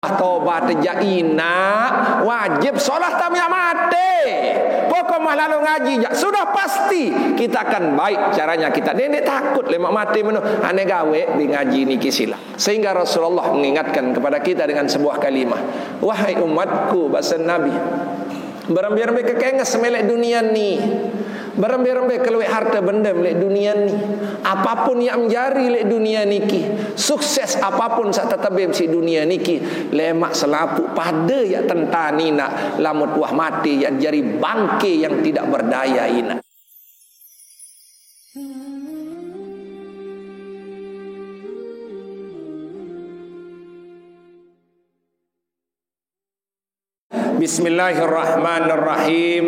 Taubat jaina wajib solat tamia mati. Pokok lalu ngaji sudah pasti kita akan baik caranya kita. Nenek takut lemak mati menu ane gawe di ngaji niki sila. Sehingga Rasulullah mengingatkan kepada kita dengan sebuah kalimah. Wahai umatku, bahasa Nabi, berembe-rembe kekenges melek dunia ni. Berembe-rembe keluar harta benda melek dunia ni. Apapun yang menjari lek dunia niki, sukses apapun sak tetabim si dunia niki, lemak selapuk pada ya tentani nak lamut wah mati yang jari bangke yang tidak berdaya ina. Bismillahirrahmanirrahim.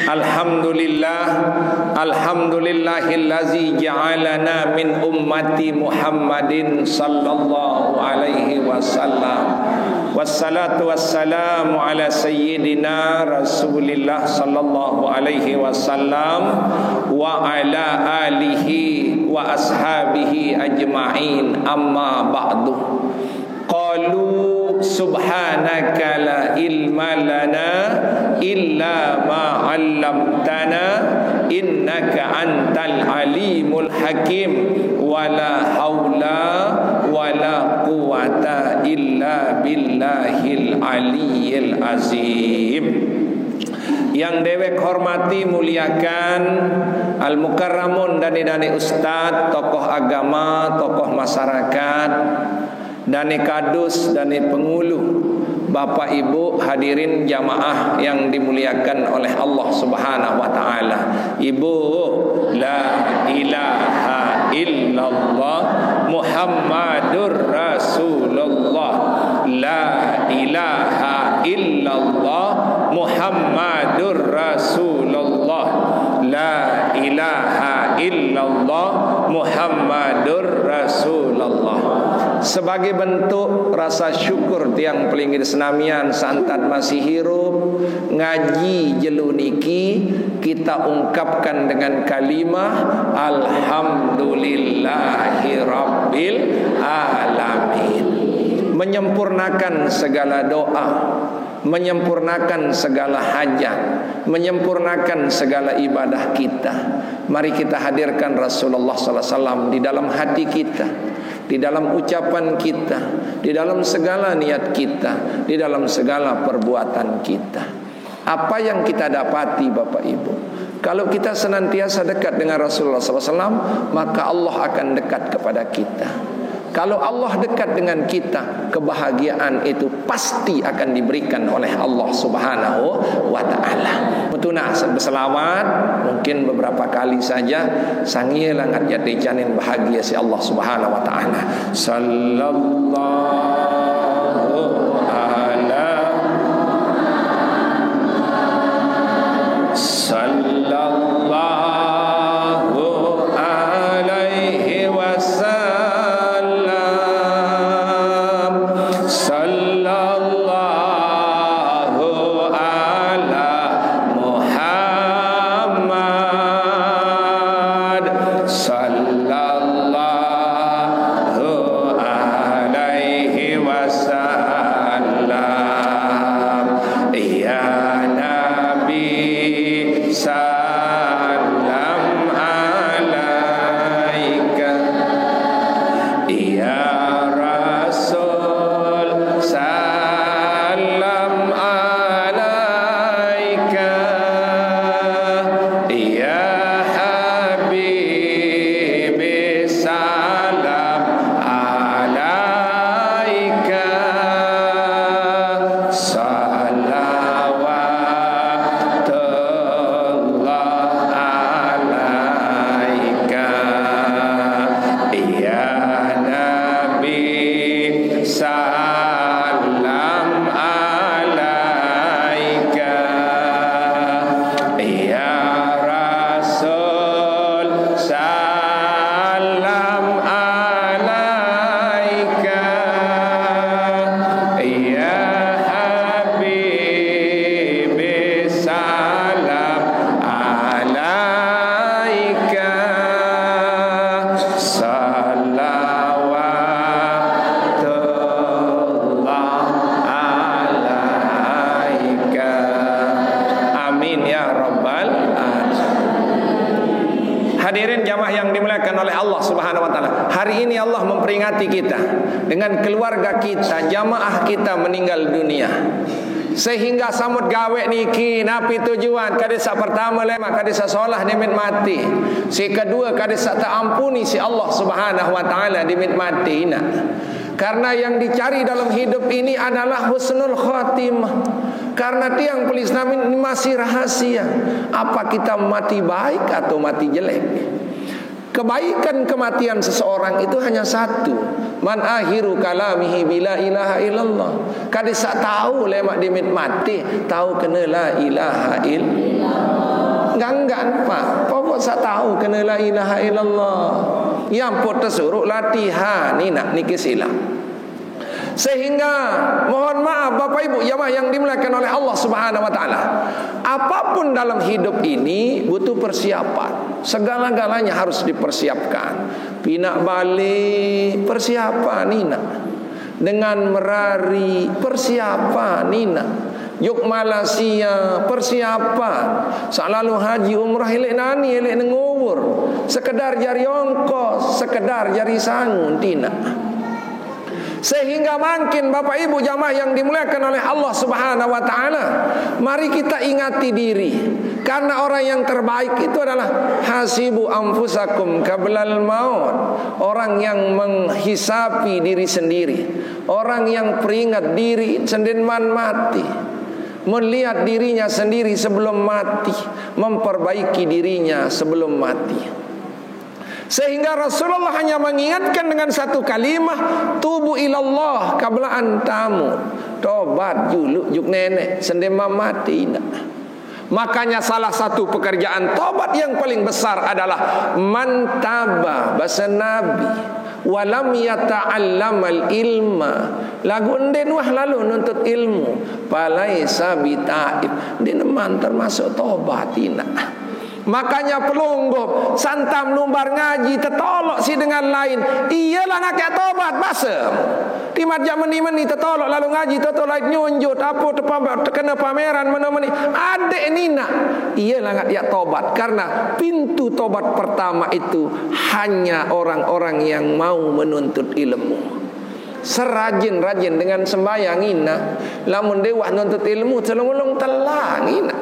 Alhamdulillahillazi ja'alana min ummati Muhammadin sallallahu alaihi wasallam. Wassalatu wassalamu ala sayyidina Rasulillah sallallahu alaihi wasallam wa ala alihi wa ashabihi ajma'in, amma ba'du. Qalu subhanaka la ilma lana illa ma 'allamtana innaka antal alimul hakim wala haula wala quwata illa billahil aliyyil azim. Yang dewek hormati muliakan al-mukarramun dani ustaz, tokoh agama, tokoh masyarakat, dani kadus, dani pengulu, Bapak Ibu hadirin jamaah yang dimuliakan oleh Allah Subhanahu wa taala. Ibu, la ilaha illallah Muhammadur Rasulullah. La ilaha illallah Muhammadur Rasulullah. La ilaha illallah Muhammadur Rasulullah. Sebagai bentuk rasa syukur tiang pelingin senamian santat masih hirup ngaji jeluniki, kita ungkapkan dengan kalimah alhamdulillahi rabbil alamin. Menyempurnakan segala doa, menyempurnakan segala hajat, menyempurnakan segala ibadah kita. Mari kita hadirkan Rasulullah sallallahu alaihi wasallam di dalam hati kita, di dalam ucapan kita, di dalam segala niat kita, di dalam segala perbuatan kita. Apa yang kita dapati Bapak Ibu, kalau kita senantiasa dekat dengan Rasulullah SAW, maka Allah akan dekat kepada kita. Kalau Allah dekat dengan kita, kebahagiaan itu pasti akan diberikan oleh Allah Subhanahu wa ta'ala. Mutuna berselawat mungkin beberapa kali saja, sangi langat jadi janin bahagia si Allah Subhanahu wa ta'ala. Sallallahu ala sallallahu alaihi wasallam. Sallallahu alaihi memperingati kita, dengan keluarga kita, jamaah kita meninggal dunia. Sehingga samut gawe niki napi tujuan kadisa pertama lemak kadisa solah nimit mati. Si kedua kadisa tak ampuni si Allah Subhanahu wa taala nimit mati nak. Karena yang dicari dalam hidup ini adalah husnul khatimah. Karena tiang Islam ini masih rahasia. Apa kita mati baik atau mati jelek? Kebaikan kematian seseorang itu hanya satu. Man akhiru kalamihi bila ilaha illallah. Kadisa tahu lemak dimit mati, tahu kena la ilaha illallah. Enggak Pak. Pokok saya tahu kena la ilaha illallah. Yang pot tersuruh latihan ni nak niki sila. Sehingga mohon maaf Bapak Ibu jamaah yang dimuliakan oleh Allah Subhanahu wa taala, apapun dalam hidup ini butuh persiapan. Segala-galanya harus dipersiapkan. Pinak balik persiapan nina. Dengan merari persiapan nina. Yuk Malaysia persiapan. Selalu haji umrah elek nani elek ngubur. Sekedar jari ongkos, sekedar jari sangun tina. Sehingga makin Bapak Ibu jamaah yang dimuliakan oleh Allah Subhanahu wa taala, mari kita ingati diri. Karena orang yang terbaik itu adalah hasibu anfusakum qablal maut. Orang yang menghisapi diri sendiri, orang yang peringat diri sendirian mati, melihat dirinya sendiri sebelum mati, memperbaiki dirinya sebelum mati. Sehingga Rasulullah hanya mengingatkan dengan satu kalimah, tubu ilallah qabla an tamut. Tobat dulu juk nenek sendema mati. Makanya salah satu pekerjaan tobat yang paling besar adalah man taba, bahasa Nabi, walam yata'allamal ilma. Lagu enden wah lalu nuntut ilmu, palaisa bitaib. Dia neman termasuk tobat ina. Makanya pelunggup santam lumbar ngaji tertolok si dengan lain. Iyalah nak kayak tobat basem. Timat jam meni tertolok lalu ngaji tertolak nyunjut apa terkena pameran mana-mana. Adek nina. Iyalah nak kayak tobat. Karena pintu tobat pertama itu hanya orang-orang yang mau menuntut ilmu. Serajin-rajin dengan sembahyang ina. Lamun dewa nuntut ilmu selong-long telang ina.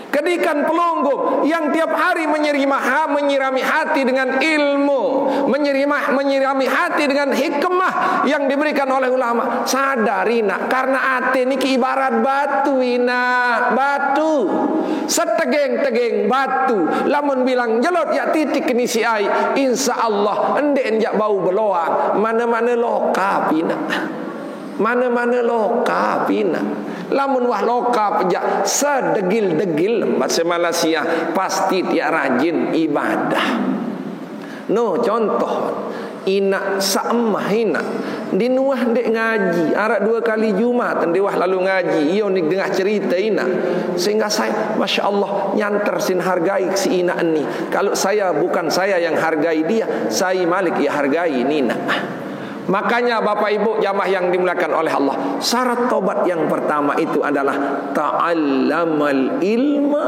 Kedikan pelunggup yang tiap hari menyirami hati dengan ilmu, menyirami hati dengan hikmah yang diberikan oleh ulama. Sadari nak, karena hati ini ibarat batu ina, batu setegeng-tegeng batu. Lamun bilang jelot ya titik ini si ai, insya Allah ende enjak bau beloang. Mana-mana lokap ina, mana-mana lokap ina. Lamun wah lokap ja sedegil-degil bahasa Malaysia pasti dia rajin ibadah. No contoh ina saemah ina dinuah dek ngaji arak 2 kali Jumat ndewah lalu ngaji iyo ni dengar cerita ina sehingga saya Masya Allah nyanter sin hargai si ina ni. Kalau saya bukan saya yang hargai dia, saya Malik ya hargai nina. Makanya Bapak Ibu jamaah yang dimuliakan oleh Allah, syarat tobat yang pertama itu adalah ta'allamal ilma,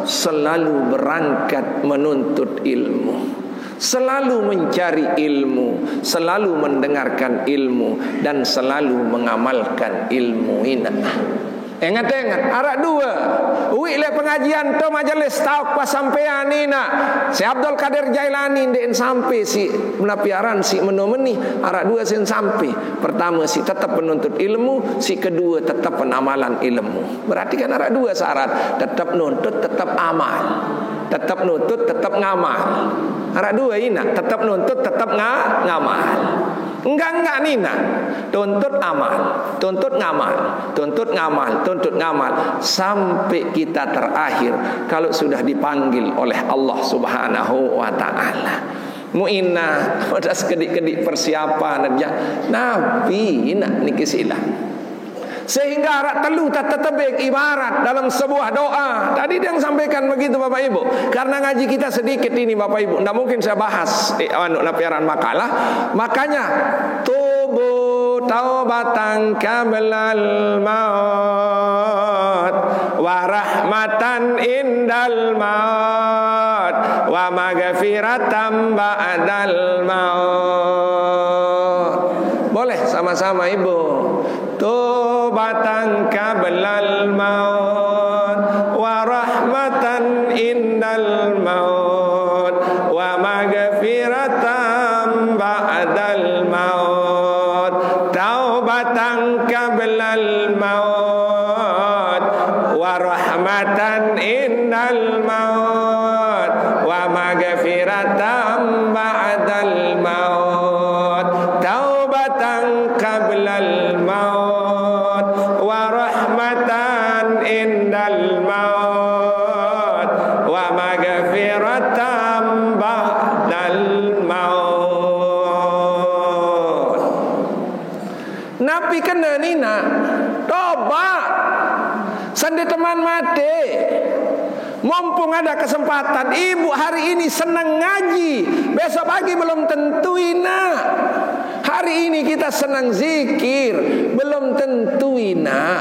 selalu berangkat menuntut ilmu, selalu mencari ilmu, selalu mendengarkan ilmu, dan selalu mengamalkan ilmu ini. Ingat arak 2 wi le pengajian to majelis tauk pas sampean ni nak si Abdul Qadir Jailani ndek sampai si menapiaran si menomeni arak 2 sen sampai. Pertama si tetap menuntut ilmu, si kedua tetap penamalan ilmu. Berarti kan arak 2 syarat, tetap nuntut, tetap amal. Tetap nuntut, tetap ngamal. Arak 2 ina, tetap nuntut, tetap ngamal. Enggak nina. Tuntut amal, tuntut ngamal, tuntut ngamal, tuntut ngamal sampai kita terakhir kalau sudah dipanggil oleh Allah Subhanahu wa taala. Mu'inna pada sekedik-kedik persiapan aja. Nabi nak niki sila. Sehingga arak telu tetebek ibarat dalam sebuah doa. Tadi dia yang sampaikan begitu Bapak Ibu. Karena ngaji kita sedikit ini Bapak Ibu, tidak mungkin saya bahas napiaran makalah. Makanya tubu taubatan qablal maut wa wa rahmatan indal maut wa maghfiratan ba'dal maut. Boleh sama-sama ibu. Taubatan qablal maut wa rahmatan indal maut wa maghfiratan ba'dal maut. Taubatan qablal maut wa rahmatan indal maut wa maghfiratan ba'dal maut. Taubatan qablal maut wa rahmatan indal maut wa maghfiratan ba'dal maut. Nabi kena nina tobat sandi teman mati. Mumpung ada kesempatan, ibu hari ini senang ngaji, besok pagi belum tentu ina. Hari ini kita senang zikir, belum tentu ina.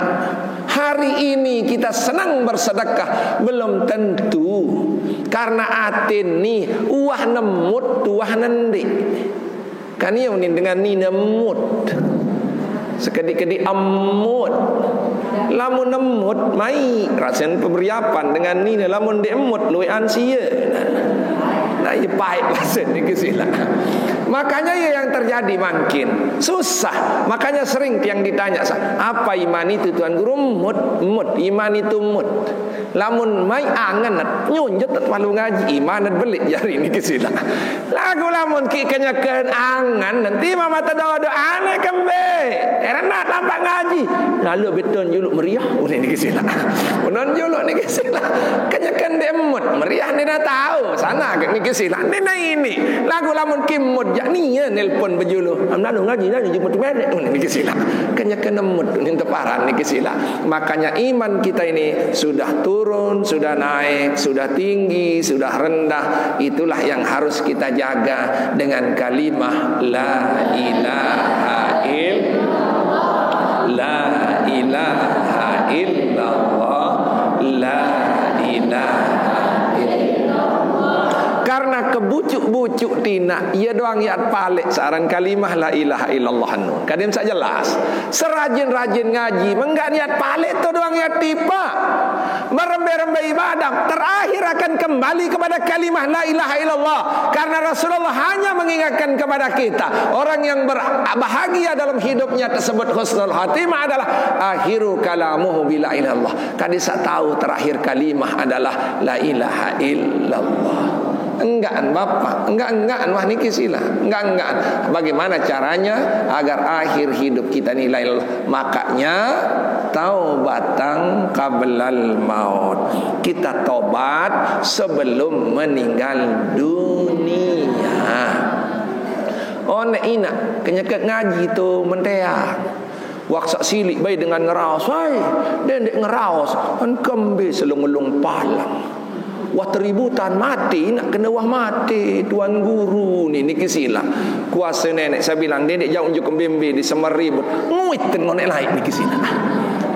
Hari ini kita senang bersedekah, belum tentu. Karena atin ni uah nemut, uah nendi. Kan iya dengan ni nemut. Sekedik-kedik amut. Lamun nemut mai rasen pemberiapan dengan ni lamun demut luwe ansia. Nah, ia pahit rasen ni kesila. Makanya ya yang terjadi makin susah. Makanya sering tiang ditanya, apa iman itu Tuan Guru? Mut, iman itu mut. Lamun mai angan nyunjut palu ngaji iman belik jari ni kesila. Lagu lamun ki kenyakeun angan nanti mama tado aneh kembe. Erana tampak ngaji. Lalu beton juluk meriah ni kesila. Unon juluk ni kesila. Kenyakeun demut meriah ni dah tahu. Sana ke ni kesila. Ni ini. Lagu lamun kimut ni ya nelpon berjuluh amnanu ngaji dah jemput medek ni kesila. Kenyakeun demut ni teparan ni kesila. Makanya iman kita ini sudah turun, sudah naik, sudah tinggi, sudah rendah. Itulah yang harus kita jaga dengan kalimah la ilaha illallah, la ilaha illallah, la ilaha illallah. Karena kebucuk-bucuk tina ia doang iat palik searan kalimah la ilaha illallah nun. Kadang tak jelas. Serajin-rajin ngaji menggak niat palik tu doang iat tipa. Merembe-rembe ibadah terakhir akan kembali kepada kalimah la ilaha illallah. Karena Rasulullah hanya mengingatkan kepada kita, orang yang berbahagia dalam hidupnya tersebut husnul khatimah adalah akhiru kalamuhu bila ilallah. Kadang tahu terakhir kalimah adalah la ilaha illallah. Enggan Bapak, enggan wah niki sila. Enggan. Bagaimana caranya agar akhir hidup kita nilai? Makanya taubatan qablal maut. Kita tobat sebelum meninggal dunia. Oh nek ina kenyaket ngaji tu mentea. Waksa silik baik dengan ngeraos, hai dendek ngeraos, kan kembe selung-elung palang. Wah teributan mati, nak kena wah mati Tuan Guru ni kisila. Kuasa nenek saya bilang nenek jauh unjuk kembembe di semeribut. Nguit ngonek lain ni kisila.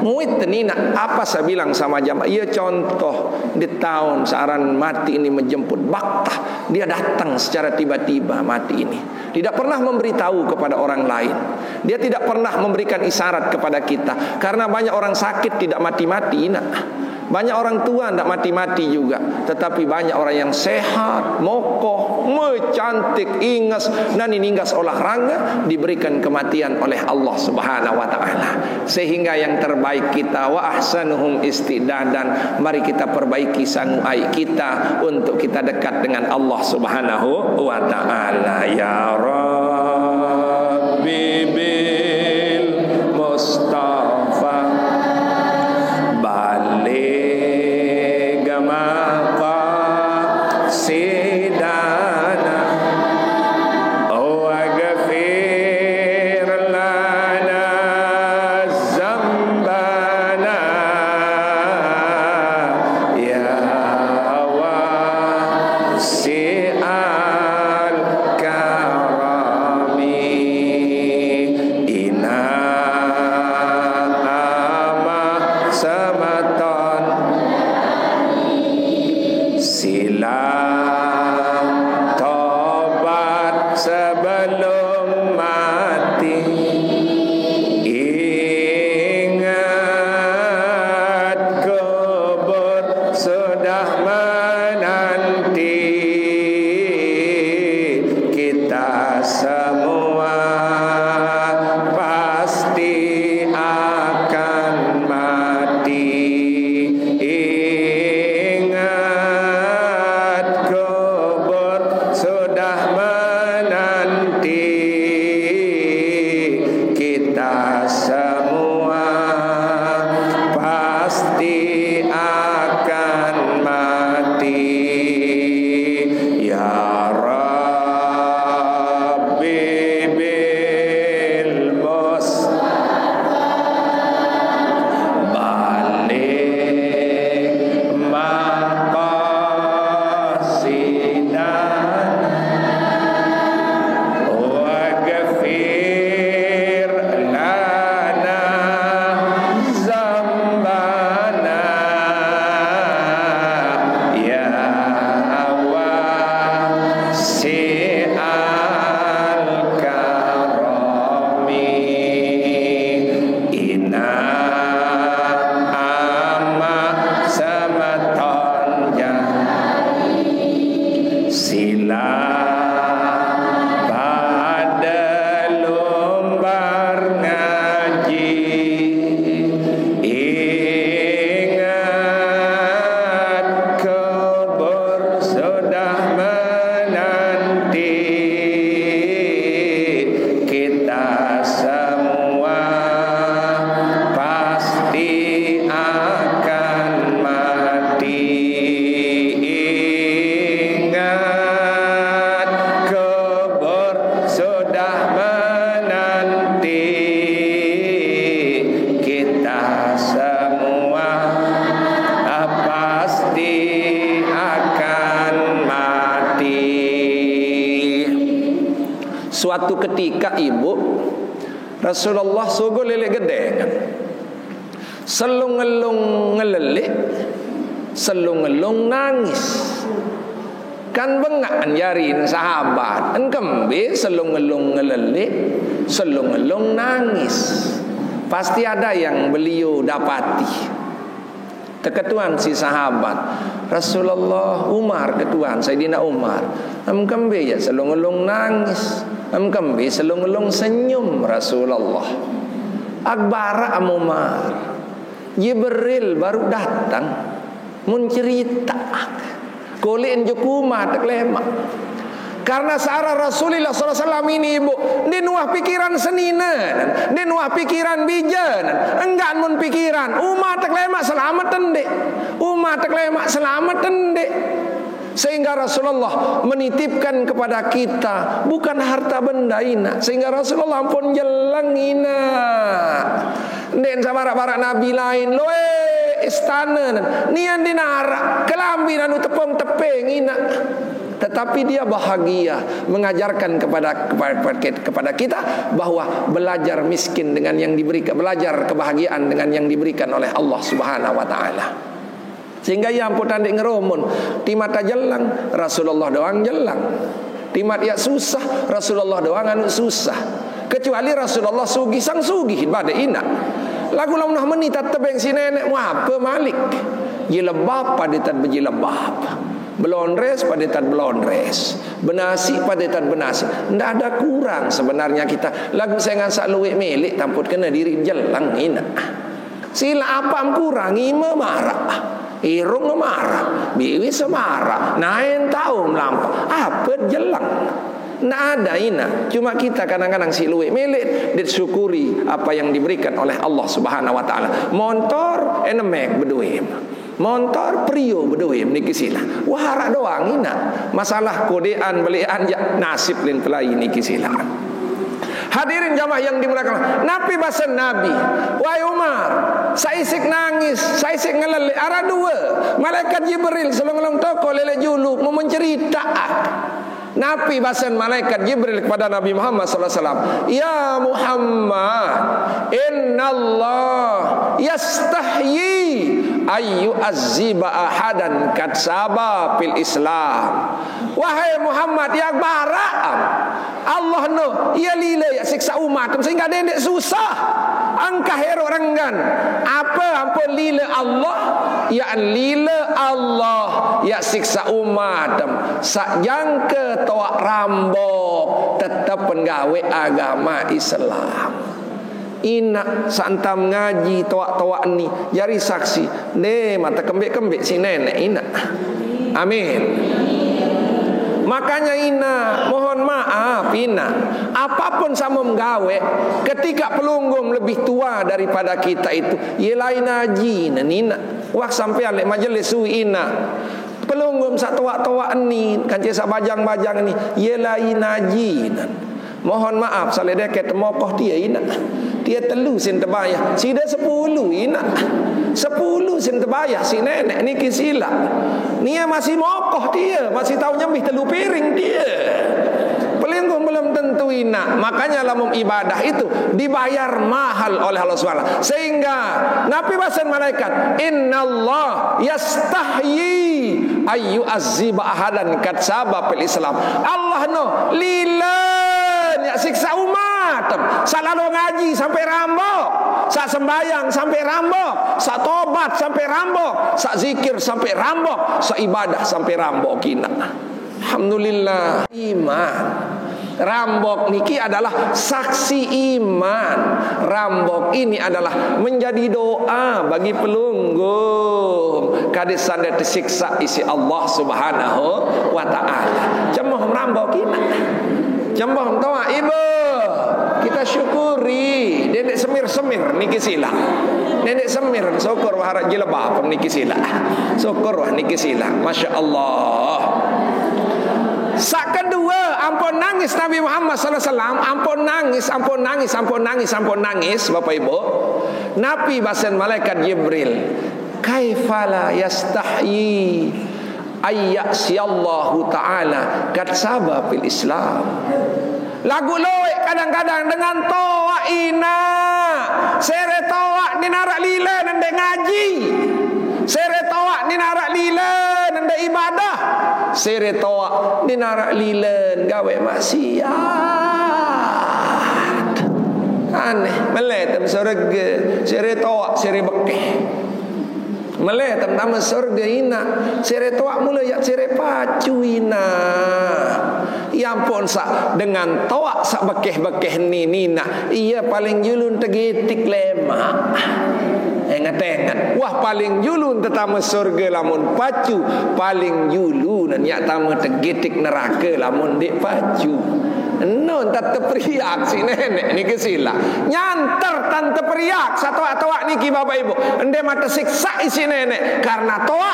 Nguit ni nak apa saya bilang sama jamaah. Ia contoh di tahun searan mati ini menjemput baktah. Dia datang secara tiba-tiba mati ini. Tidak pernah memberitahu kepada orang lain. Dia tidak pernah memberikan isyarat kepada kita. Karena banyak orang sakit tidak mati-mati nak. Banyak orang tua tidak mati-mati juga. Tetapi banyak orang yang sehat, mokoh, cantik, ingas, dan ingas olahraga diberikan kematian oleh Allah Subhanahu wa ta'ala. Sehingga yang terbaik kita wa ahsanuhum istidadan. Mari kita perbaiki sanguai kita untuk kita dekat dengan Allah Subhanahu wa ta'ala. Ya Rabbi bil Mustafa balik sidana wa ghafir lana zambana ya wasi'al karam Suatu ketika ibu Rasulullah suguh lele gede kan, selung-ngelung ngelelik, selung-ngelung nangis. Kan bengak anjarin sahabat, kembe selung-ngelung ngelelik, selung-ngelung nangis. Pasti ada yang beliau dapati. Ketuan si sahabat Rasulullah Umar, ketuan Sayyidina Umar, kembe ya selung-ngelung nangis, kembe selung-ngelung senyum Rasulullah. Akbar Umar, Jibril baru datang mencerita kolein jukuma tak lemak. Karena searah Rasulullah SAW ini ibu, dia nuah pikiran seninan, dia nuah pikiran bijan, enggak mun pikiran umat tak lemak selamat tende, umat tak lemak selamat tende. Sehingga Rasulullah menitipkan kepada kita bukan harta benda ina, sehingga Rasulullah pun jelang ina. Den sama para nabi lain loe istana nian dinara kelambi anu tepung tepeng ina. Tetapi dia bahagia mengajarkan kepada kita bahwa belajar miskin dengan yang diberikan, belajar kebahagiaan dengan yang diberikan oleh Allah Subhanahu wa taala. Sehingga ya ampun tanding ngeromun di mata jelang Rasulullah doang jelang, di mata ya susah Rasulullah doang anu susah. Kecuali Rasulullah sugih sang sugih bade ina. Lagu lamunah menitat tebeng si nenek mu apa malik. Jilebab padetan bejilebab. Belondres padetan belondres, benasi padetan benasi. Ndak ada kurang sebenarnya kita. Lagu saya ngasak luwek milik tamput kena diri jelang ina. Sila apa kurang ima marah. Irung marah, biwi semarah. Naen tahu melampau. Apa jelang? Ndak ada ina. Cuma kita kadang-kadang si luwek milik disyukuri apa yang diberikan oleh Allah Subhanahu wa taala. Motor enemek beduim. Montor prio bedoe niki sila. Wahara doang ina. Masalah kodean belian ya nasib lin pelai niki sila. Hadirin jamaah yang dimuliakan. Nabi basan Nabi. Wahai Umar, saya isik nangis, saya isik ngelele. Ara dua. Malaikat Jibril selong-selong toko lele julu mau mencerita. Nabi bahasan malaikat Jibril kepada Nabi Muhammad SAW. Ya Muhammad, innallah yastahyi ayu azziba ahadan katsaba fil Islam. Wahai Muhammad yang bara'am, Allah no ia lila ya siksa umat sehingga dendek susah angka hero renggan. Apa ampun lila Allah ya lila Allah ya siksa umat sak jangka toak rambok tetap penggawe agama Islam. Ina santam ngaji toak-toak ni jari saksi ne mata kembek-kembek si nenek ina. Amin. Makanya ina mohon maaf ina, apapun sama menggawe ketika pelunggum lebih tua daripada kita itu yelai naji nina wah sampai alek majelis ina pelunggum sak toak-toak ni kancing sak bajang-bajang ni yelai naji mohon maaf sale deket mokoh dia ina dia telu sin terbayah sida 10 ina 10 sin terbayah si nenek ni kisila nia masih mokoh dia masih tahu nyembih telu piring dia pelinggung belum tentu ina. Makanya dalam ibadah itu dibayar mahal oleh Allah SWT. Sehingga Nabi bahasan malaikat innallah yastahyi ayu azziba ahadan katsaba fil Islam. Allah no lilan ya siksa umat. Selalu ngaji sampai rambok, sak sembayang sampai rambok, sak tobat sampai rambok, sak zikir sampai rambok, sak ibadah sampai rambok kina. Alhamdulillah iman. Rambok niki adalah saksi iman. Rambok ini adalah menjadi doa bagi pelunggum kades sanda tersiksa isi Allah Subhanahu wa taala. Cemoh rambok kita. Cemoh doa ibu. Kita syukuri. Nenek semir-semir niki sila. Nenek semir syukur wahara jilbab niki sila. Syukur wah niki sila. Masya-Allah. Sak kedua, ampun nangis Nabi Muhammad SAW. Ampun nangis, ampun nangis, ampun nangis, ampun nangis Bapak Ibu. Nabi bahasan malaikat Jibril, kaifala yastahyi ayyaksiyallahu ta'ala katsaba fil Islam. Lagu loik kadang-kadang dengan toa ina. Sere toa ni narak lila nandek ngaji. Sere toa ni narak lila nandek ibadah. Sere toa ni narak lila gawe maksiat. Aneh. Melek tam surga. Sere toa sere bekeh. Melek tam nama surga ina. Sere toa mula yak sere pacu ina. Ya ampun sak dengan toa sak bekeh-bekeh ni nina. Ia paling julun tegetik lemak. Ingat-ingat. Wah paling julun tetama surga lamun pacu. Paling julun yak tama tegetik neraka lamun dek pacu. Non tak terperiak si nenek ni kesila. Nyantar tan terperiak satu-atuak niki bapak ibu. Ende mata siksa isi nenek karena toa.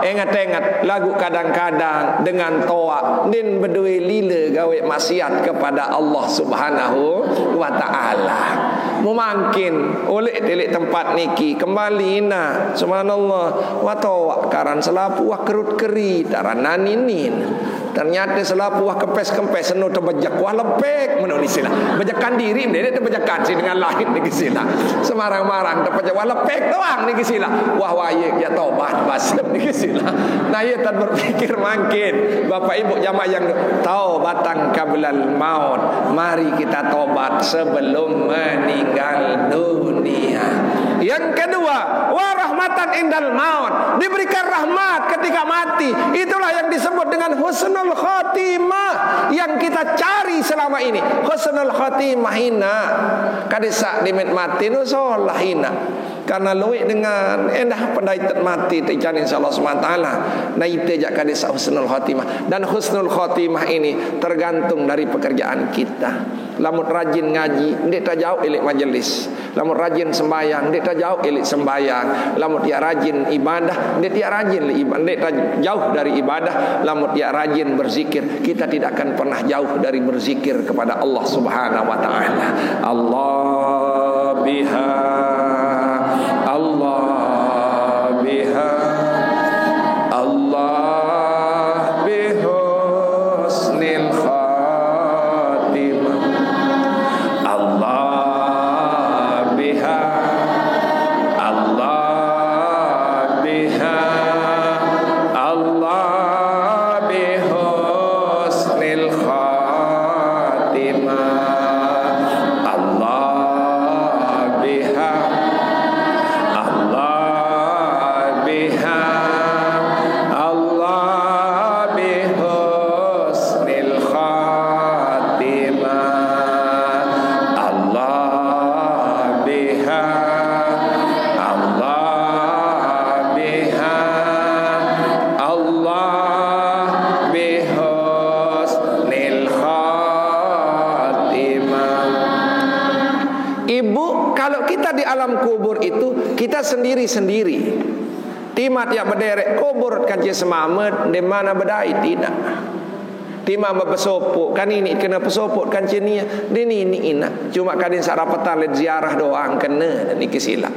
Ingat-ingat lagu kadang-kadang dengan toa din berdua lila gawe maksiat kepada Allah Subhanahu wa taala. Mungkin oleh delik tempat niki kembali na subhanallah wa toa karan selapu wah kerut keri taran ninin. Ternyata selapu wah kempes-kempes senu terbejak wah lepek menulis sila. Bejakan diri dia terbejakan si dengan lain ni sila. Semarang-marang terbejak wah lepek doang ni sila. Wah waye ya tobat basem ni sila. Nah ia tak berpikir makin bapak ibu jamaah yang taubatan qablal maut. Mari kita tobat sebelum meninggal dunia. Yang kedua, wa rahmatan indal maut. Diberikan rahmat ketika mati. Itulah yang disebut dengan husnul khatimah yang kita cari selama ini. Husnul khatimah hina. Kadisa dimit mati nu solah hina. Karena luik dengan endah pendaitat mati tijan insyaallah SWT. Nah itu jak kadisa husnul khatimah. Dan husnul khatimah ini tergantung dari pekerjaan kita. Lamun rajin ngaji, ndik tak jauh elik majelis. Lamun rajin sembayang, ndik tak jauh elik sembayang. Lamun dia rajin ibadah, ndik dia rajin ibadah, ndik tak jauh dari ibadah. Lamun dia rajin berzikir, kita tidak akan pernah jauh dari berzikir kepada Allah Subhanahu wa taala. Allah biha, Allah biha, Allah bihusnil khatimah, Allah biha, Allah biha, Allah bihusnil khatimah, Allah biha, Allah biha, Allah bihusnil khatimah, Allah biha, Allah biha, Allah bihusnil khatimah. Ibu, kalau kita di alam kubur itu kita sendiri-sendiri. Timat yang berderek kubur kanci semamet di mana berdai tidak. Tima bersopok kan ini kena pesopok kanci ni ini ina. Cuma kadin sarapatan led ziarah doang kena ni kesila.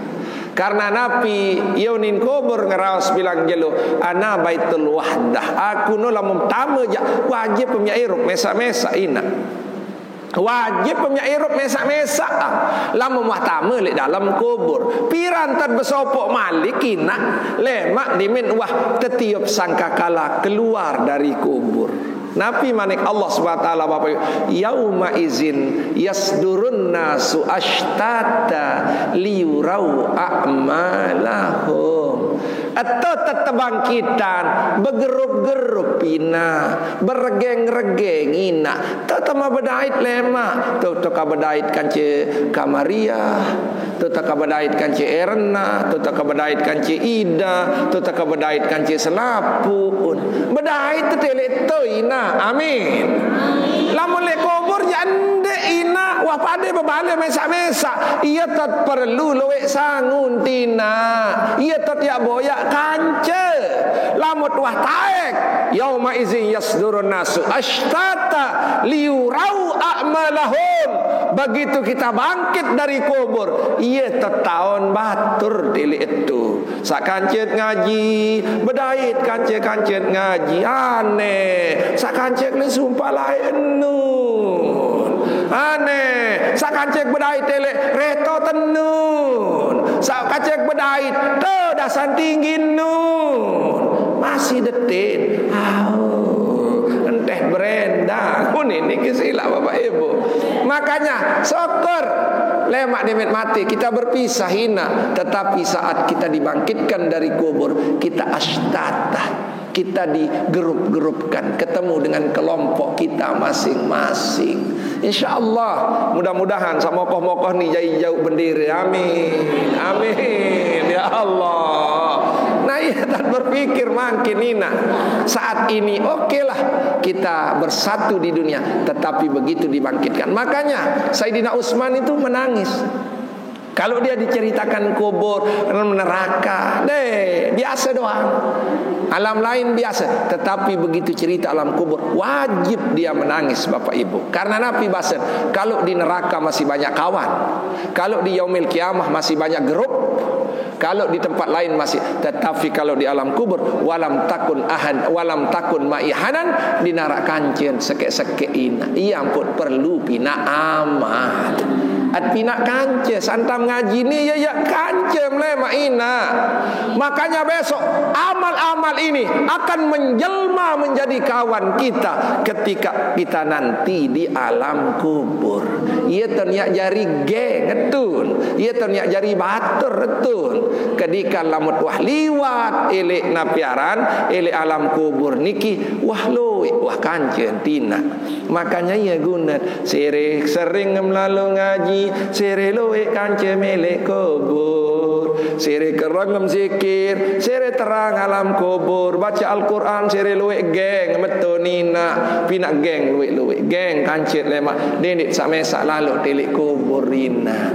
Karena Nabi yaunin kubur ngeraos bilang jelo ana baitul wahdah. Aku no lamun tamu ja wajib pemyairuk mesa-mesa ina. Wajib pemyairuk mesa-mesa lamun wahtama lek dalam kubur. Piran tad besopok malik ina lemak dimin wah tetiup sangkakala keluar dari kubur. Nabi manik Allah SWT Bapak yauma izin yasdurun nasu ashtata liyurau a'malahum. Atau tetebangkitan bergerup-gerup ina berregeng-regeng ina tetama bedait lema tetaka bedait kance Kamaria tetaka bedait kance Erna tetaka bedait kance Ida tetaka bedait kance Selapun bedait tetele to ina amin. Lamun le kubur jande ina wah pade bebale mesa-mesa ia tet perlu loe sangun tina ia tet ya boya kance lamut wah taek yauma izin yasdurun nasu ashtata liyurau a'malahum. Begitu kita bangkit dari kubur ia tetahun batur dili itu sak kancet ngaji bedait kancet ngaji aneh sak kancet le sumpah lain nun Aneh, sak kancek bedait telek reto tenun. Sak kancek bedait te dasan tinggi nun. Masih detik. Enteh berenda. Ini kisila Bapak Ibu. Makanya syukur lemak demit mati kita berpisah hina, tetapi saat kita dibangkitkan dari kubur kita ashtata, kita digerup-gerupkan, ketemu dengan kelompok kita masing-masing. InsyaAllah mudah-mudahan sama mokoh-mokoh ni jauh bendiri. Amin. Amin ya Allah. Nah ia tak berpikir makin Nina saat ini okeylah kita bersatu di dunia, tetapi begitu dibangkitkan. Makanya Sayyidina Utsman itu menangis kalau dia diceritakan kubur, neraka, biasa doang. Alam lain biasa, tetapi begitu cerita alam kubur, wajib dia menangis Bapak Ibu. Karena Nabi Basir, kalau di neraka masih banyak kawan, kalau di yaumil kiamah masih banyak grup, kalau di tempat lain masih, tetapi kalau di alam kubur, walam takun maihanan, di neraka kancen seke-seke ina. Ia ampun perlu pina amat. At pina kance santam ngaji ni ya kance mlema ina. Makanya besok amal-amal ini akan menjelma menjadi kawan kita ketika kita nanti di alam kubur. Ia terniak jari geng etun, ia terniak jari batur etun. Ketika lamut wah liwat elek napiaran elek alam kubur niki wah loe wah kance tina. Makanya ia guna sering melalui ngaji, sere loe kance melek kubur, sere kerangem zikir, sere terang alam kubur, baca Al-Quran, sere loe geng metonina, pinak geng loe geng kance lema dendik samesak lalu telik kuburina.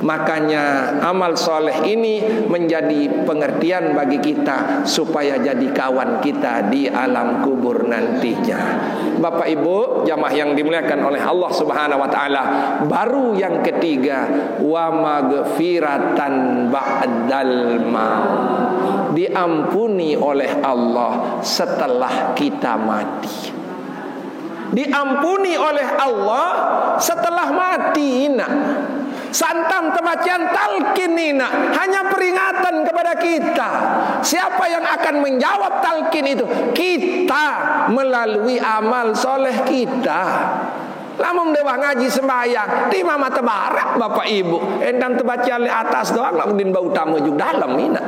Makanya amal soleh ini menjadi pengertian bagi kita supaya jadi kawan kita di alam kubur nantinya. Bapak Ibu jamaah yang dimuliakan oleh Allah Subhanahu wa taala, baru yang ketiga, wa maghfiratan ba'dal maut. Diampuni oleh Allah setelah kita mati. Diampuni oleh Allah setelah mati. Santam temacian talqin nina hanya peringatan kepada kita. Siapa yang akan menjawab talqin itu? Kita melalui amal soleh kita. Lamun dewa ngaji sembahyang di mama tebarak Bapak Ibu, endang terbaca di atas doang, lamun bau tamu juga dalam ina.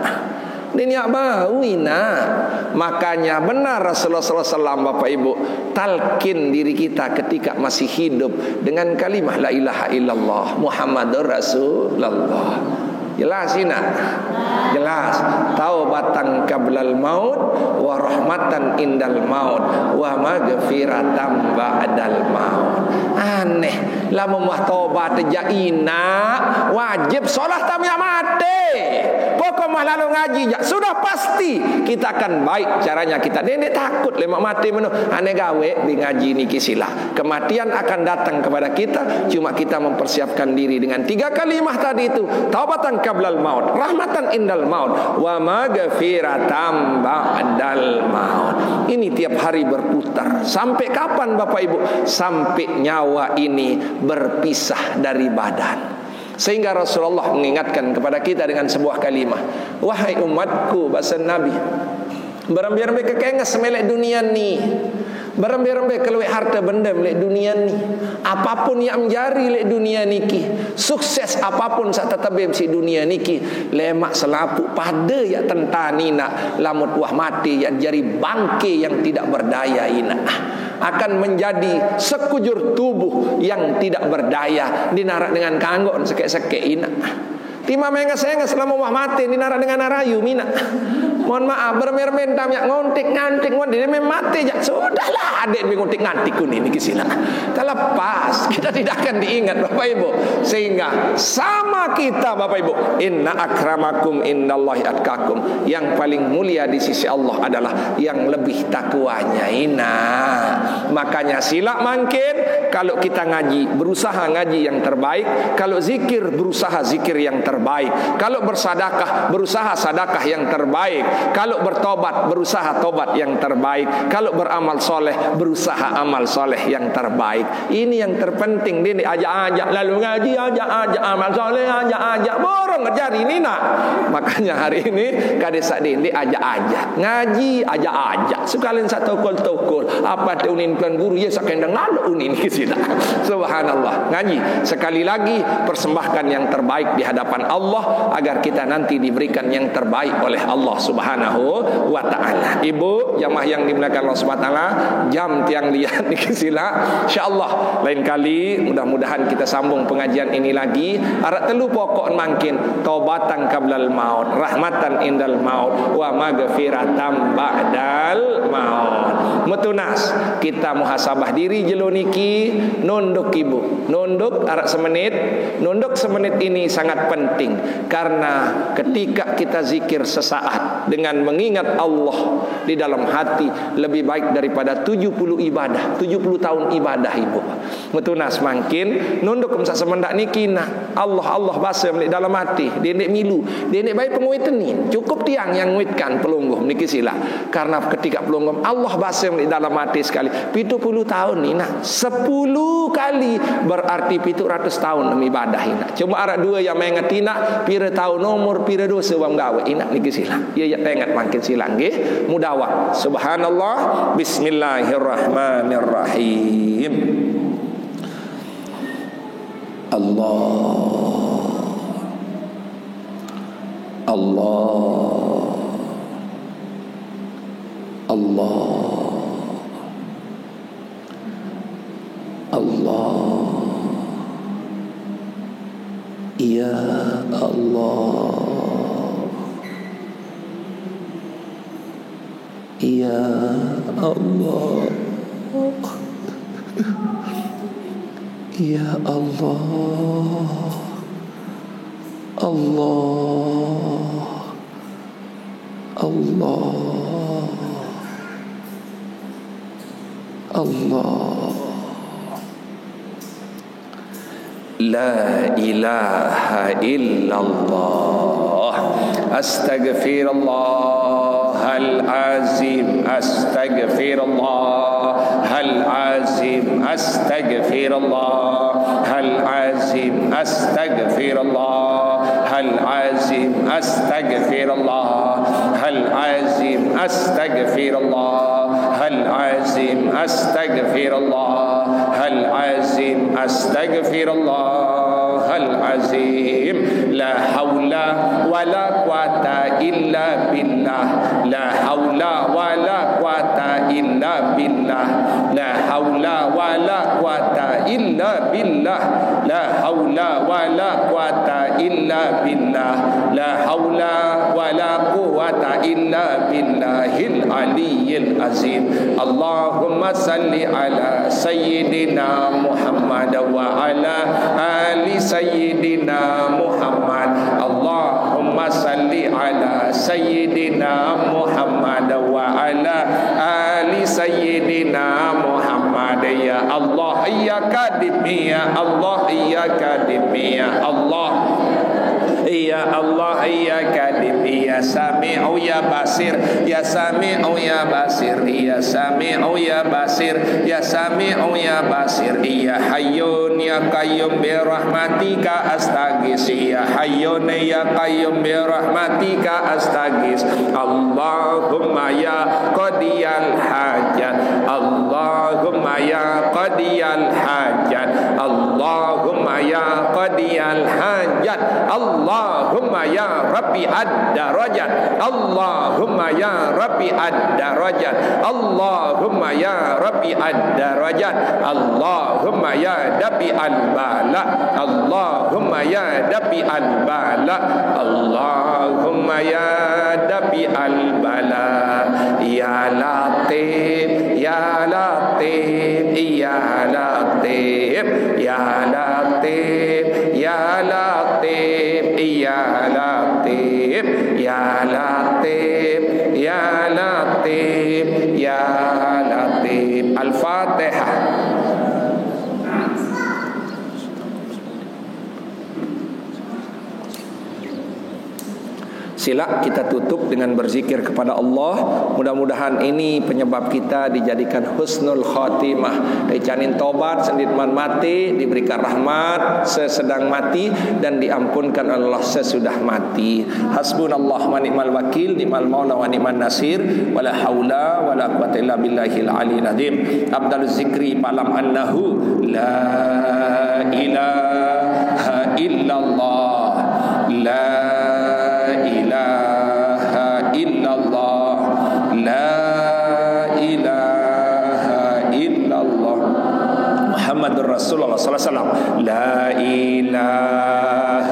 Dia bau ina. Makanya benar Rasulullah SAW Bapak Ibu talqin diri kita ketika masih hidup dengan kalimah la ilaha illallah Muhammadur Rasulullah. Jelas ina? Jelas. Taubatan qablal maut wa rahmatan indal maut wa maghfiratan ba'dal maut. Aneh, lamun mah taubat ja ina wajib salat tamya mati. Pokok mah lalu ngaji ja sudah pasti kita akan baik caranya kita. Nenek takut lemak mati menu. Aneh gawe di ngaji niki sila. Kematian akan datang kepada kita, cuma kita mempersiapkan diri dengan 3 kalimah tadi itu. Taubatan qablal maut, rahmatan indal maut, wa maghfiratan ba'dal maut. Ini tiap hari berputar. Sampai kapan Bapak Ibu? Sampai nyawa ini berpisah dari badan. Sehingga Rasulullah mengingatkan kepada kita dengan sebuah kalimah, wahai umatku, bahasa Nabi, berambil-ambil kekengas melek dunia ni, berambil-ambil keluar harta benda melek dunia ni, apapun yang menjari melek dunia niki, sukses apapun saat tetap si dunia niki, lemak selapuk pada ya tentanina, lamut wah mati yang jari bangke yang tidak berdaya ina, akan menjadi sekujur tubuh yang tidak berdaya, dinarak dengan kanggo sekek-sekek ina. Tima mengas-engas selama wah mati dinarak dengan arayu mina. Mohon maaf bermermen tam yak ngontik-ngantik mon dia mati jak sudahlah adik ngontik-ngantik kun ini kisila. Terlepas kita tidak akan diingat Bapak Ibu. Sehingga sama kita Bapak Ibu, inna akramakum indallahi atqakum. Yang paling mulia di sisi Allah adalah yang lebih takwanya ina. Makanya sila makin kalau kita ngaji berusaha ngaji yang terbaik, kalau zikir berusaha zikir yang terbaik. terbaik. Kalau bersedekah, berusaha sedekah yang terbaik. Kalau bertobat, berusaha tobat yang terbaik. Kalau beramal soleh, berusaha amal soleh yang terbaik. Ini yang terpenting. Dia ajak-ajak lalu ngaji, ajak-ajak amal soleh, ajak-ajak borong ngejar ini nak. Makanya hari ini kadang dia ajak-ajak ngaji, ajak-ajak sekalian satu tokol apa tu unin kan guru ya sakendang lalu unin kisida. Subhanallah. Ngaji sekali lagi persembahkan yang terbaik di hadapan Allah agar kita nanti diberikan yang terbaik oleh Allah Subhanahu wa taala. Ibu jamaah yang dimuliakan Allah Subhanahu wa taala, jam tiang liat kisila. Insyaallah lain kali mudah-mudahan kita sambung pengajian ini lagi. Arak telu pokok mangkin taubatan qablal maut, rahmatan indal maut, wa maghfiratan ba'dal maut. Metunas kita muhasabah diri jelo niki, nunduk ibu, nunduk arak semenit. Nunduk semenit ini sangat penting karena ketika kita zikir sesaat dengan mengingat Allah di dalam hati lebih baik daripada 70 ibadah, 70 tahun ibadah ibu. Metunas makin nunduk kumsa semendak niki nak Allah bahasa di dalam hati. Dia nek milu, dia nek baik penguitan ni. Cukup tiang yang nguitkan pelungguh niki sila. Karena ketika pelungguh Allah bahasa di dalam hati sekali. 70 tahun ni nak 10 kali berarti 700 tahun ibadah ini. Cuma arak dua yang mengerti nak pira tahun umur pira dosa wang gawe inak niki sila. Ia ya tengat makin sila nggih. Mudawah. Subhanallah. Bismillahirrahmanirrahim. Ya Allah, Ya Allah, Ya Allah, Allah, Allah, Allah. La ilaha illallah. Astaghfirullahal azim. Astaghfirullahal azim. Astaghfirullahal azim. Astaghfirullahal azim. Astaghfirullahal azim. Astaghfirullahal azim. Astaghfirullahal azim. Astaghfirullahal azim. La haula wala quwata illa billah. La haula wala quwata illa billah. La haula wala quwata illa billah. La haula wala quwata illa billah. La haula wala quwata illa billahil aliyyil azim. Allahumma salli ala sayyidina Muhammad wa ala ali sayyidina Muhammad. Allahumma salli ala sayyidina Muhammad wa ala ali sayyidina Muhammad. Ya Allah ya kadim ya Allah ya kadim ya Allah. Ya Allah ya kadim ya sami'u ya basir. Ya sami'u ya basir. Ya sami'u ya basir. Ya sami'u ya basir. Ya hayyun ya qayyum bi rahmatika astaghis. Ya hayyun ya qayyum bi rahmatika astaghis. Allahumma ya qadiyal hajat. Allahumma ya qadiyal hajat. Allahumma ya qadiyal hajat. Allahumma ya Rabbi ad-darajat. Allahumma ya Rabbi ad-darajat. Allahumma ya Rabbi ad-darajat. Allahumma ya Dabi al-bala. Allahumma ya Dabi al-bala. Allahumma ya Dabi al-bala. Ya Latif, Ya Latif, Ya Latif, Ya Latif, Ya Latif, Ya Latif, Ya Latif, Ya Latif, Ya Latif. Al-Fatihah. Sila kita tutup dengan berzikir kepada Allah. Mudah-mudahan ini penyebab kita dijadikan husnul khatimah, dicanin tobat senditman mati, diberikan rahmat sesedang mati, dan diampunkan Allah sesudah mati. Hasbunallah wa ni'mal wakil, ni'mal maula wa ni'man nasir, wala haula wala quwwata illa billahil aliyil azim. Abdaluz zikri falam annahu la ilaha illallah, la ilaha illallah, la ilaha illallah, Muhammadur Rasulullah sallallahu alaihi wasallam, la ilaha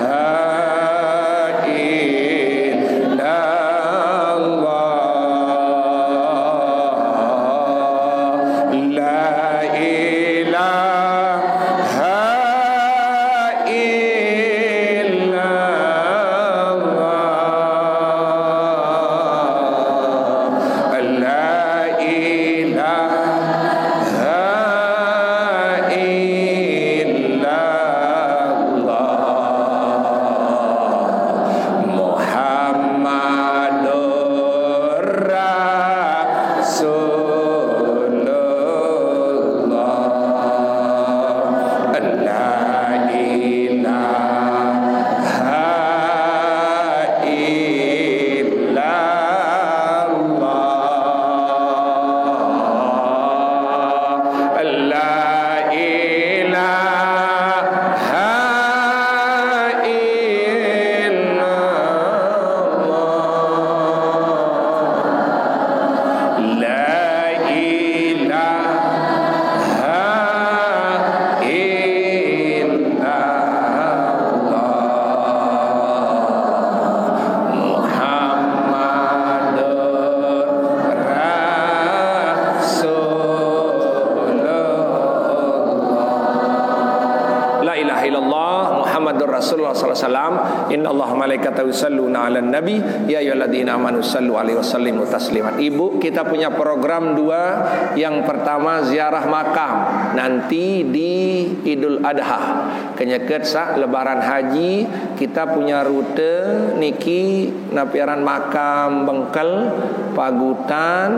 malaikatahu yusalluna 'alan nabi ya ayyuhalladzina amanu sallu 'alaihi wasallimu tasliman. Ibu, kita punya program 2. Yang pertama ziarah makam nanti di Idul Adha. Kenyeket sak lebaran haji kita punya rute niki napiaran makam Bengkel, Pagutan,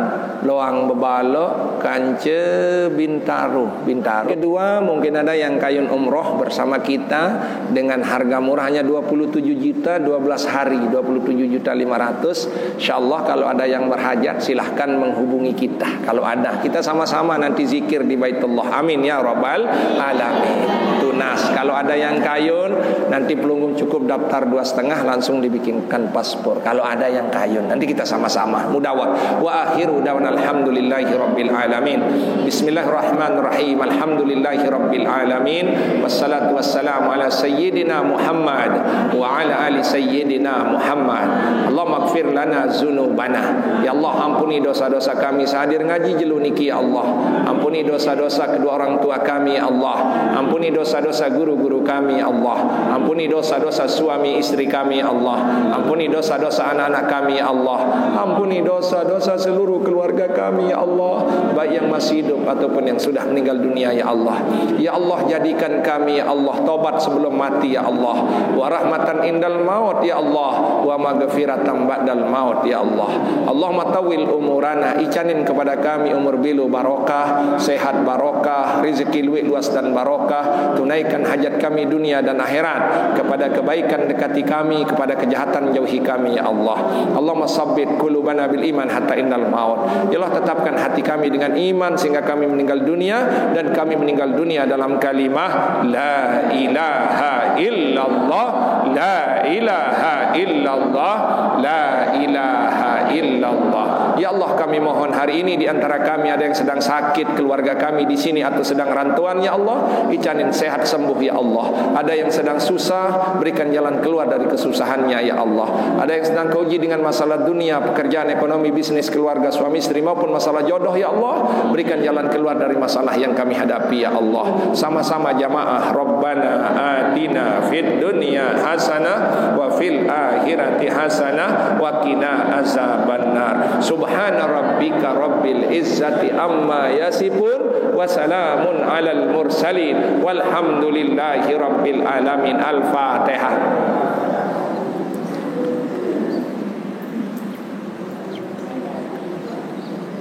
Loang Bebalok, Kance, Bintaro. Kedua, mungkin ada yang kayun umroh bersama kita dengan harga murah hanya 27 juta 12 hari, 27.500.000. Insyaallah kalau ada yang berhajat silahkan menghubungi kita. Kalau ada, kita sama-sama nanti zikir di Baitullah. Amin ya rabbal alamin. Tunas. Kalau ada yang kayun nanti pelunggung cukup daftar 2,5 langsung dibikinkan paspor. Kalau ada yang kayun nanti kita sama-sama mudawat. Wa akhiru da'wana alhamdulillahi rabbil alamin. Bismillahirrahmanirrahim. Alhamdulillahi rabbil alamin. Wassalatu wassalamu ala sayyidina Muhammad wa ala ali sayyidina Muhammad. Allahumma ighfir lana dzunubana. Ya Allah, ampuni dosa-dosa kami sehadir ngaji jelu niki ya Allah. Ampuni dosa-dosa kedua orang tua kami ya Allah. Ampuni dosa-dosa guru-guru kami ya Allah. Ampuni dosa-dosa suami istri kami ya Allah. Ampuni dosa-dosa anak-anak kami ya Allah. Ampuni dosa-dosa seluruh keluarga kami ya Allah, baik yang masih hidup ataupun yang sudah meninggal dunia ya Allah. Ya Allah, jadikan kami ya Allah tobat sebelum mati ya Allah. Wa rahmatan indal maut ya Allah, wa maghfiratan ba'dal maut ya Allah. Allahumma tawil umurana, icanin kepada kami umur bilu barokah, sehat barokah, rezeki luas dan barokah. Tunaikan hajat kami dunia dan akhirat. Kepada kebaikan dekati kami, kepada kejahatan jauhi kami ya Allah. Allahumma sabbit qulubana bil iman hatta indal maut. Ya Allah, tetapkan hati kami dengan iman sehingga kami meninggal dunia, dan kami meninggal dunia dalam kalimah la ilaha illallah, la ilaha illallah, la ilaha illallah. Ya Allah, kami mohon hari ini di antara kami ada yang sedang sakit, keluarga kami di sini atau sedang rantauan ya Allah, icanin sehat sembuh ya Allah. Ada yang sedang susah, berikan jalan keluar dari kesusahannya ya Allah. Ada yang sedang keuji dengan masalah dunia, pekerjaan, ekonomi, bisnis, keluarga, suami istri maupun masalah jodoh ya Allah, berikan jalan keluar dari masalah yang kami hadapi ya Allah. Sama-sama jamaah, Rabbana atina fid dunya hasanah wa fil akhirati hasanah wa qina azabannar. Subhana rabbika rabbil izzati amma yasifun wa salamun alal mursalin walhamdulillahi rabbil alamin. Al-Fatihah.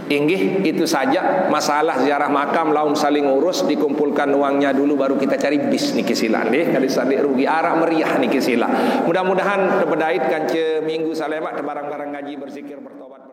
Inggih, itu saja masalah ziarah makam, laun saling urus, dikumpulkan uangnya dulu baru kita cari bis niki sila nggih, kali sadik rugi arak meriah niki sila. Mudah-mudahan tebedait kanca minggu salemak barang-barang ngaji berzikir bertobat.